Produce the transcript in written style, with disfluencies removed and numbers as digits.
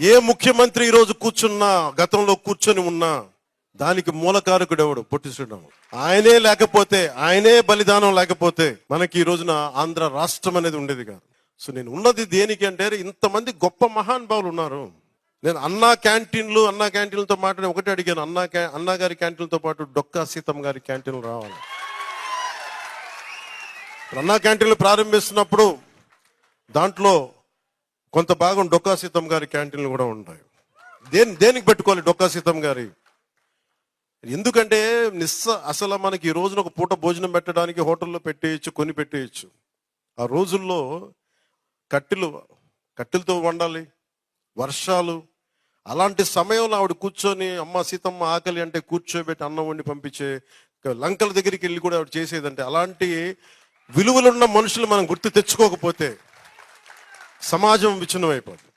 ఏ ముఖ్యమంత్రి ఈరోజు కూర్చున్నా, గతంలో కూర్చొని ఉన్నా దానికి మూలకారకుడు ఎవడు? పొట్టి శ్రీరాములు. ఆయనే లేకపోతే, ఆయనే బలిదానం లేకపోతే మనకి ఈ రోజున ఆంధ్ర రాష్ట్రం అనేది ఉండేది కాదు. సో నేను ఉన్నది దేనికి అంటే, ఇంతమంది గొప్ప మహానుభావులు ఉన్నారు. నేను అన్నా క్యాంటీన్లతో మాట్లాడి ఒకటే అడిగాను, అన్నా గారి క్యాంటీన్లతో పాటు డొక్కా సీతమ్మ గారి క్యాంటీన్లు రావాలి. అన్నా క్యాంటీన్లు ప్రారంభిస్తున్నప్పుడు దాంట్లో కొంత భాగం డొక్కా సీతమ్మ గారి క్యాంటీన్లు కూడా ఉంటాయి. దేనికి పెట్టుకోవాలి డొక్కా సీతమ్మ గారి? ఎందుకంటే అసలు మనకి ఈ రోజున ఒక పూట భోజనం పెట్టడానికి హోటల్లో పెట్టేయచ్చు, కొని పెట్టేయచ్చు. ఆ రోజుల్లో కట్టెలతో వండాలి, వర్షాలు. అలాంటి సమయంలో ఆవిడ కూర్చొని అమ్మ సీతమ్మ ఆకలి అంటే కూర్చోబెట్టి అన్నం వండి పంపించే, లంకల దగ్గరికి వెళ్ళి కూడా ఆవిడ చేసేదంటే, అలాంటి విలువలున్న మనుషులు మనం గుర్తు తెచ్చుకోకపోతే సమాజం విచ్ఛిన్నమైపోతుంది.